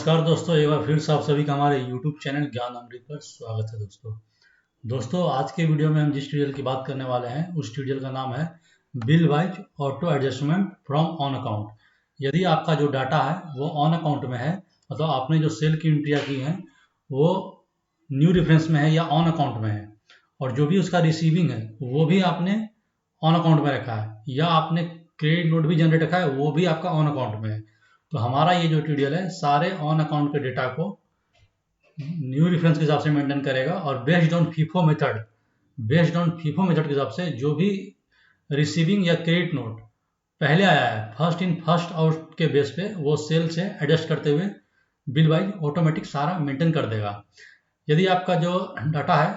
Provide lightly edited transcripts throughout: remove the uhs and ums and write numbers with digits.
नमस्कार दोस्तों, एक बार फिर से आप सभी का हमारे YouTube चैनल ज्ञान अमृत पर स्वागत है। दोस्तों आज के वीडियो में हम जिस ट्यूटोरियल की बात करने वाले हैं उस ट्यूटोरियल का नाम है bill wise auto adjustment from on account. यदि आपका जो डाटा है वो ऑन अकाउंट में है, मतलब आपने जो सेल की एंट्रियाँ की हैं वो न्यू रेफरेंस में है या ऑन अकाउंट में है, और जो भी उसका रिसीविंग है वो भी आपने ऑन अकाउंट में रखा है, या आपने क्रेडिट नोट भी जनरेट रखा है वो भी आपका ऑन अकाउंट में है, तो हमारा ये जो ट्यूटोरियल है सारे ऑन अकाउंट के डेटा को न्यू रेफरेंस के हिसाब से मेंटेन करेगा, और बेस्ड ऑन फीफो मेथड के हिसाब से जो भी रिसीविंग या क्रेडिट नोट पहले आया है फर्स्ट इन फर्स्ट आउट के बेस पे वो सेल से एडजस्ट करते हुए बिल वाइज ऑटोमेटिक सारा मेंटेन कर देगा। यदि आपका जो डाटा है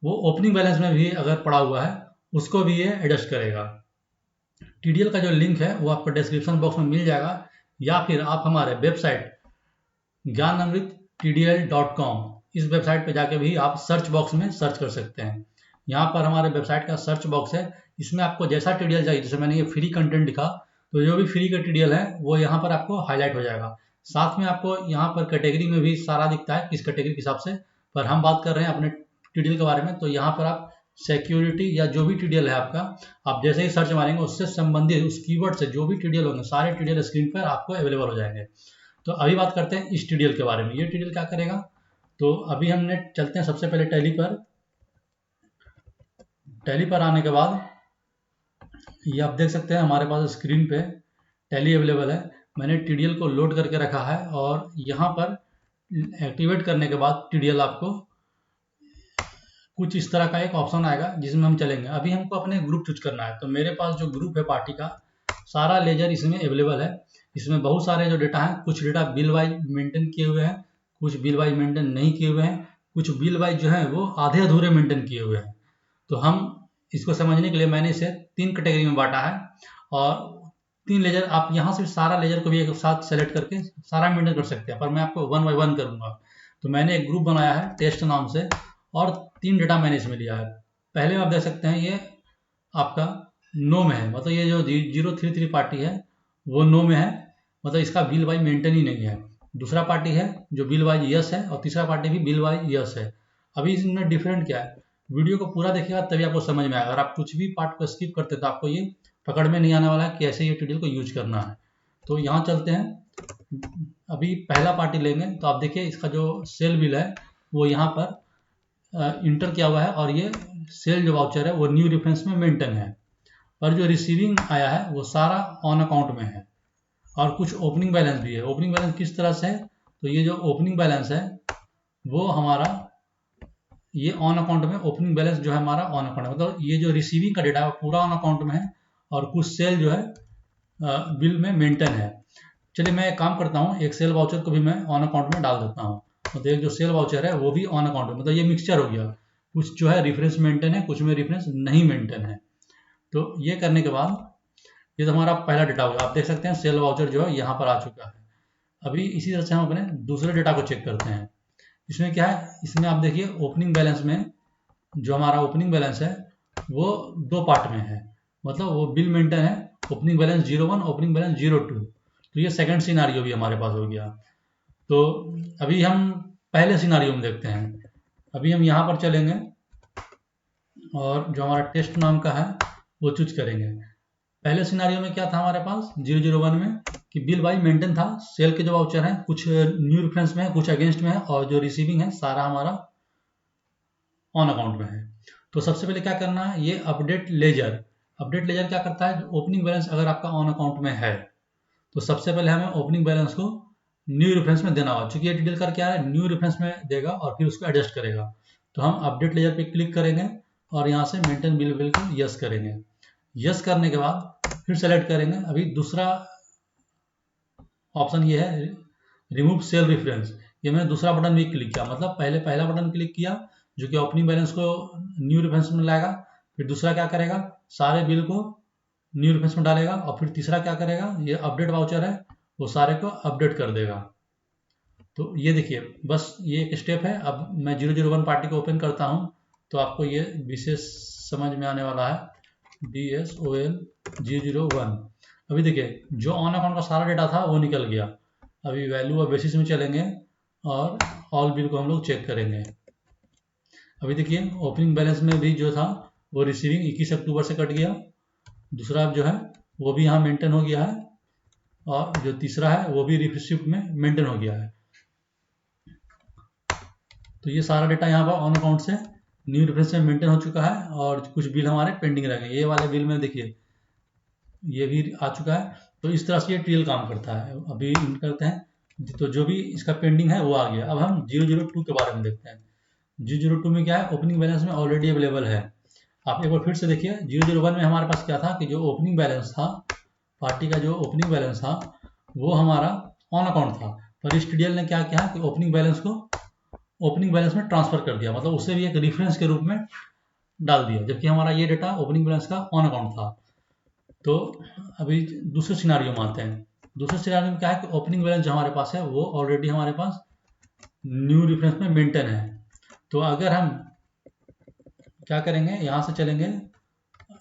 वो ओपनिंग बैलेंस में भी अगर पड़ा हुआ है उसको भी ये एडजस्ट करेगा। टीडीएल का जो लिंक है वो आपको डिस्क्रिप्शन बॉक्स में मिल जाएगा, या फिर आप हमारे वेबसाइट ज्ञानामृत.tdl.com इस वेबसाइट पे जाके भी आप सर्च बॉक्स में सर्च कर सकते हैं। यहाँ पर हमारे वेबसाइट का सर्च बॉक्स है, इसमें आपको जैसा टीडीएल चाहिए, जैसे मैंने ये फ्री कंटेंट लिखा तो जो भी फ्री का टीडीएल है वो यहाँ पर आपको हाईलाइट हो जाएगा। साथ में आपको यहाँ पर कैटेगरी में भी सारा दिखता है किस कैटेगरी के हिसाब से, पर हम बात कर रहे हैं अपने टीडीएल के बारे में, तो यहाँ पर आप सिक्योरिटी या जो भी टीडीएल है आपका, आप जैसे ही सर्च मारेंगे उससे संबंधित उस कीवर्ड से जो भी टीडीएल होंगे सारे टीडीएल स्क्रीन पर आपको अवेलेबल हो जाएंगे। तो अभी बात करते हैं इस टीडीएल के बारे में। ये टीडीएल क्या करेगा, तो अभी हमने चलते हैं सबसे पहले टैली पर आने के बाद ये आप देख सकते हैं हमारे पास स्क्रीन पे टैली अवेलेबल है। मैंने टीडीएल को लोड करके रखा है, और यहाँ पर एक्टिवेट करने के बाद टीडीएल आपको कुछ इस तरह का एक ऑप्शन आएगा जिसमें हम चलेंगे। अभी हमको अपने ग्रुप चूज करना है, तो मेरे पास जो ग्रुप है पार्टी का सारा लेजर इसमें अवेलेबल है। इसमें बहुत सारे जो डेटा हैं, कुछ डेटा बिल वाइज मेंटेन किए हुए हैं, कुछ बिल वाइज मेंटेन नहीं किए हुए हैं, कुछ बिल वाइज जो है वो आधे अधूरे मेंटेन किए हुए हैं। तो हम इसको समझने के लिए मैंने इसे 3 कैटेगरी में बांटा है, और 3 लेजर आप यहाँ से सारा लेजर को भी एक साथ सेलेक्ट करके सारा मेंटेन कर सकते हैं, पर मैं आपको 1 बाय 1 करूँगा। तो मैंने एक ग्रुप बनाया है टेस्ट नाम से, और 3 डेटा मैंने इसमें लिया है। पहले में आप देख सकते हैं ये आपका नो में है, मतलब ये जो 033 पार्टी है वो नो में है, मतलब इसका बिल वाइज मेंटेन ही नहीं है। दूसरा पार्टी है जो बिल वाइज यस है, और तीसरा पार्टी भी बिल वाइज यस है। अभी इसमें डिफरेंट क्या है, वीडियो को पूरा देखिएगा तभी आपको समझ में आएगा। अगर आप कुछ भी पार्ट को स्किप करते तो आपको ये पकड़ में नहीं आने वाला है कि ऐसे ये ट्यूटोरियल को यूज करना है। तो यहाँ चलते हैं, अभी पहला पार्टी लेंगे तो आप देखिए इसका जो सेल बिल है वो यहाँ पर इंटर किया हुआ है, और ये सेल जो वाउचर है वो न्यू रेफरेंस में मेंटेन है, पर जो रिसीविंग आया है वो सारा ऑन अकाउंट में है, और कुछ ओपनिंग बैलेंस भी है। ओपनिंग बैलेंस किस तरह से है, तो ये जो ओपनिंग बैलेंस है वो हमारा ये ऑन अकाउंट में ओपनिंग बैलेंस जो है हमारा ऑन अकाउंट है, मतलब ये जो रिसीविंग का डेटा है वो पूरा ऑन अकाउंट में है, और कुछ सेल जो है बिल में मेंटेन है। चलिए मैं एक काम करता हूँ, एक सेल वाउचर को भी मैं ऑन अकाउंट में डाल देता हूँ। मतलब एक जो सेल वाउचर है वो भी ऑन अकाउंट में, मतलब ये मिक्सचर हो गया, कुछ जो है रेफरेंस मेंटेन है, कुछ में रेफरेंस नहीं मेंटेन है। तो ये करने के बाद ये तो हमारा पहला डेटा होगा। आप देख सकते हैं सेल वाउचर जो है यहाँ पर आ चुका है। अभी इसी तरह से हम अपने दूसरे डेटा को चेक करते हैं। इसमें क्या है, इसमें आप देखिए ओपनिंग बैलेंस में जो हमारा ओपनिंग बैलेंस है वो 2 पार्ट में है, मतलब वो बिल मेंटेन है, ओपनिंग बैलेंस 01, ओपनिंग बैलेंस 02। तो ये सेकंड सिनारियो भी हमारे पास हो गया। तो अभी हम पहले सिनारियो में देखते हैं। अभी हम यहाँ पर चलेंगे, और जो हमारा टेस्ट नाम का है वो चूज करेंगे। पहले सिनारियो में क्या था हमारे पास 001 में, कि बिल वाइज मेंटेन था, सेल के जो वाउचर हैं कुछ न्यू रेफरेंस में है, कुछ अगेंस्ट में है, और जो रिसीविंग है सारा हमारा ऑन अकाउंट में है। तो सबसे पहले क्या करना है, ये अपडेट लेजर क्या करता है, ओपनिंग बैलेंस अगर आपका ऑन अकाउंट में है तो सबसे पहले हमें ओपनिंग बैलेंस को न्यू रेफरेंस में देना होगा, क्योंकि ये डिटेल कर क्या है न्यू रेफरेंस में देगा और फिर उसको एडजस्ट करेगा। तो हम अपडेट लेजर पे क्लिक करेंगे, और यहाँ से मेंटेन बिल को यस करेंगे। यस करने के बाद फिर सेलेक्ट करेंगे। अभी दूसरा ऑप्शन ये है रिमूव सेल रेफरेंस, ये मैंने दूसरा बटन भी क्लिक किया, मतलब पहले पहला बटन क्लिक किया जो कि ओपनिंग बैलेंस को न्यू रेफरेंस में लाएगा, फिर दूसरा क्या करेगा सारे बिल को न्यू रेफरेंस में डालेगा, और फिर तीसरा क्या करेगा ये अपडेट वाउचर है वो सारे को अपडेट कर देगा। तो ये देखिए बस ये एक स्टेप है। अब मैं 001 पार्टी को ओपन करता हूँ तो आपको ये विशेष समझ में आने वाला है, DSOL 001। अभी देखिए जो ऑन अकाउंट का सारा डेटा था वो निकल गया। अभी वैल्यू और बेसिस में चलेंगे और ऑल बिल को हम लोग चेक करेंगे। अभी देखिए ओपनिंग बैलेंस में भी जो था वो रिसीविंग 21 अक्टूबर से कट गया, दूसरा जो है वो भी यहाँ मेंटेन हो गया है, और जो तीसरा है वो भी रिसिप्ट में मेंटेन हो गया है। तो ये सारा डेटा यहाँ पर ऑन अकाउंट से न्यू रेफरेंस में मेंटेन हो चुका है, और कुछ बिल हमारे पेंडिंग रह गए। ये वाले बिल में देखिए ये भी आ चुका है। तो इस तरह से ये टीएल काम करता है। अभी इन करते हैं, तो जो भी इसका पेंडिंग है वो आ गया। अब हम 002 के बारे में देखते हैं। 002 में क्या है, ओपनिंग बैलेंस में ऑलरेडी अवेलेबल है। आप एक बार फिर से देखिए 001 में हमारे पास क्या था कि जो ओपनिंग बैलेंस था, पार्टी का जो ओपनिंग बैलेंस था वो हमारा ऑन अकाउंट था, पर इस टीडीएल ने क्या किया कि ओपनिंग बैलेंस को ओपनिंग बैलेंस में ट्रांसफर कर दिया, मतलब उसे भी एक रेफरेंस के रूप में डाल दिया, जबकि हमारा ये डेटा ओपनिंग बैलेंस का ऑन अकाउंट था। तो अभी दूसरे सिनारियो में आते हैं। दूसरे सिनारियो में क्या है कि ओपनिंग बैलेंस जो हमारे पास है वो ऑलरेडी हमारे पास न्यू रेफरेंस में मेंटेन है। तो अगर हम क्या करेंगे, यहाँ से चलेंगे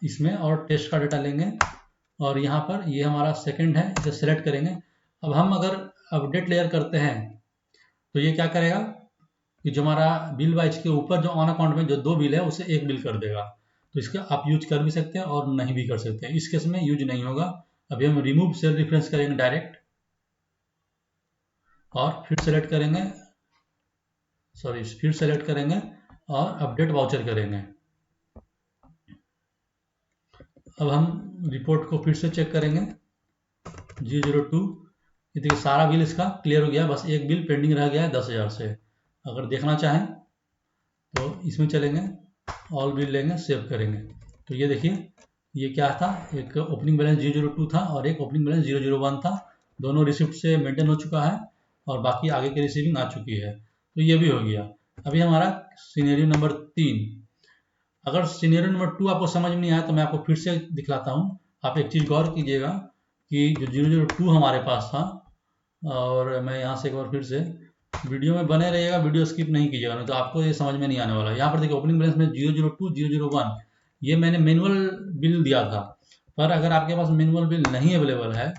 इसमें और टेस्ट का डेटा लेंगे, और यहाँ पर ये हमारा सेकंड है, इसे सेलेक्ट करेंगे। अब हम अगर अपडेट लेयर करते हैं तो ये क्या करेगा कि जो हमारा बिल वाइज के ऊपर जो ऑन अकाउंट में जो 2 बिल है उसे एक बिल कर देगा। तो इसका आप यूज कर भी सकते हैं और नहीं भी कर सकते हैं, इस केस में यूज नहीं होगा। अभी हम रिमूव सेल रेफरेंस करेंगे डायरेक्ट, और फिर सेलेक्ट करेंगे, फिर सेलेक्ट करेंगे और अपडेट वाउचर करेंगे। अब हम रिपोर्ट को फिर से चेक करेंगे 002। ये देखिए सारा बिल इसका क्लियर हो गया, बस एक बिल पेंडिंग रह गया है 10,000 से। अगर देखना चाहें तो इसमें चलेंगे, ऑल बिल लेंगे, सेव करेंगे। तो ये देखिए ये क्या था, एक ओपनिंग बैलेंस 002 था और एक ओपनिंग बैलेंस 001 था। दोनों रिसिप्ट से मेंटेन हो चुका है और बाकी आगे की रिसीविंग आ चुकी है। तो ये भी हो गया। अभी हमारा सिनेरियो नंबर 3। अगर सिनेरियो नंबर 2 आपको समझ में नहीं आया तो मैं आपको फिर से दिखलाता हूँ। आप एक चीज़ गौर कीजिएगा कि जो 002 हमारे पास था, और मैं यहाँ से एक बार फिर से, वीडियो में बने रहिएगा, वीडियो स्किप नहीं कीजिएगा, नहीं तो आपको ये समझ में नहीं आने वाला। यहाँ पर देखिए ओपनिंग बैलेंस में 002 001 ये मैंने मैनुअल बिल दिया था। पर अगर आपके पास मैनुअल बिल नहीं अवेलेबल है,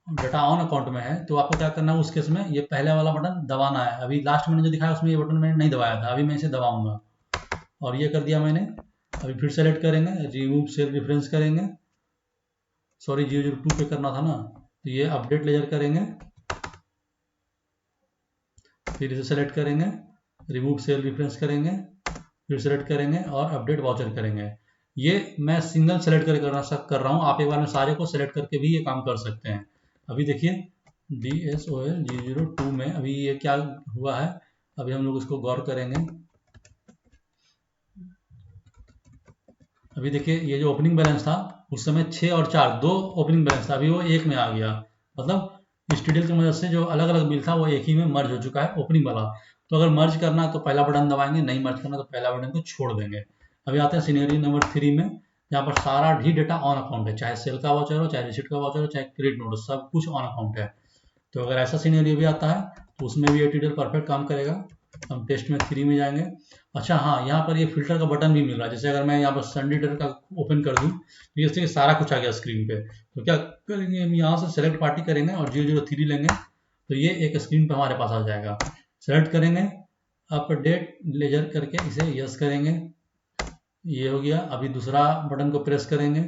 डाटा ऑन अकाउंट में है, तो आपको क्या करना है उस केस में, ये पहले वाला बटन दबाना है। अभी लास्ट मैंने जो दिखाया उसमें ये बटन मैंने नहीं दबाया था, अभी मैं इसे दबाऊंगा और ये कर दिया मैंने। अभी फिर सेलेक्ट करेंगे, रिमूव सेल रेफरेंस करेंगे, सॉरी 002 पे करना था ना, तो ये अपडेट लेयर करेंगे, फिर इसे सेलेक्ट करेंगे, रिमूव सेल रेफरेंस करेंगे, फिर सेलेक्ट करेंगे और अपडेट वाउचर करेंगे। ये मैं सिंगल सेलेक्ट कर रहा हूँ, आप एक बार में सारे को सेलेक्ट करके भी ये काम कर सकते हैं। अभी देखिए DSOL 002 में अभी ये क्या हुआ है, अभी हम लोग इसको गौर करेंगे। अभी देखिए ये जो ओपनिंग बैलेंस था उस समय 6 और 4 दो ओपनिंग बैलेंस था, अभी वो एक में आ गया। मतलब इस टीडीएल की मदद से जो अलग अलग बिल था वो एक ही में मर्ज हो चुका है, ओपनिंग वाला। तो अगर मर्ज करना है तो पहला बटन दबाएंगे, नहीं मर्ज करना तो पहला बटन को छोड़ देंगे। अभी आते हैं सिनेरियो नंबर 3 में, जहाँ पर सारा ही डेटा ऑन अकाउंट है, चाहे सेल का वाउचर हो, चाहे रिसिप्ट का वाउचर हो, चाहे क्रेडिट नोट हो, सब कुछ ऑन अकाउंट है। तो अगर ऐसा सिनेरियो भी आता है तो उसमें भी ये टीडीएल परफेक्ट काम करेगा। हम टेस्ट में 3 में जाएंगे। अच्छा हाँ, यहाँ पर ये फिल्टर का बटन भी मिल रहा है। जैसे अगर मैं यहाँ पर सनडीटर का ओपन कर दूँ तो ये सारा कुछ आ गया स्क्रीन पे। तो क्या करेंगे, हम यहाँ से सेलेक्ट पार्टी करेंगे और 003 लेंगे, तो ये एक स्क्रीन पे हमारे पास आ जाएगा। सेलेक्ट करेंगे, अपडेट लेजर करके इसे यस करेंगे, ये हो गया। अभी दूसरा बटन को प्रेस करेंगे,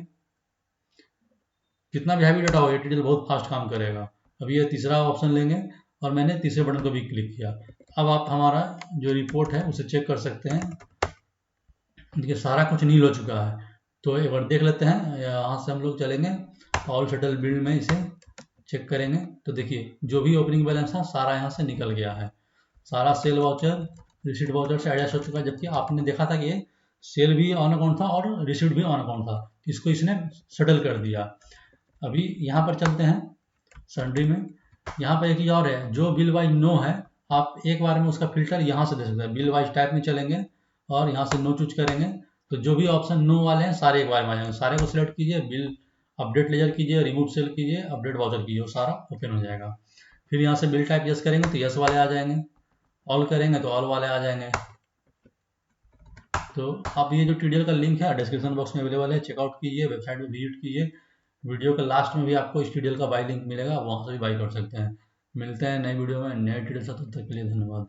कितना भी हैवी डाटा हो ये टीडीएल बहुत फास्ट काम करेगा। अभी ये तीसरा ऑप्शन लेंगे और मैंने तीसरे बटन को भी क्लिक किया। अब आप हमारा जो रिपोर्ट है उसे चेक कर सकते हैं। देखिए सारा कुछ नील हो चुका है। तो एक बार देख लेते हैं, यहाँ से हम लोग चलेंगे ऑल सेटल बिल में, इसे चेक करेंगे। तो देखिए जो भी ओपनिंग बैलेंस था सारा यहाँ से निकल गया है, सारा सेल वाउचर रिसीट वाउचर से एडजस्ट हो चुका है। जबकि आपने देखा था कि ये सेल भी ऑन अकाउंट था और रिसीट भी ऑन अकाउंट था, इसको इसने सेटल कर दिया। अभी यहाँ पर चलते हैं सन्ड्री में। यहाँ पर एक चीज़ और है, जो बिल वाइज नो है आप एक बार में उसका फिल्टर यहाँ से दे सकते हैं। बिल वाइज टाइप में चलेंगे और यहाँ से नो चूज करेंगे, तो जो भी ऑप्शन नो वाले हैं सारे एक बार में आ जाएंगे। सारे को सिलेक्ट कीजिए, बिल अपडेट लेजर कीजिए, रिमूव सेल कीजिए, अपडेट वाउचर कीजिए, वो सारा ओपन हो जाएगा। फिर यहाँ से बिल टाइप यस करेंगे तो यस वाले आ जाएंगे, ऑल करेंगे तो ऑल वाले आ जाएंगे। तो आप ये जो टीडीएल का लिंक है डिस्क्रिप्शन बॉक्स में अवेलेबल है, चेकआउट कीजिए, वेबसाइट में विजिट कीजिए। वीडियो के लास्ट में भी आपको इस टीडीएल का बाई लिंक मिलेगा, वहाँ से भी बाई कर सकते हैं। मिलते हैं नई वीडियो में नए डिटेल्स, तब तक के लिए धन्यवाद।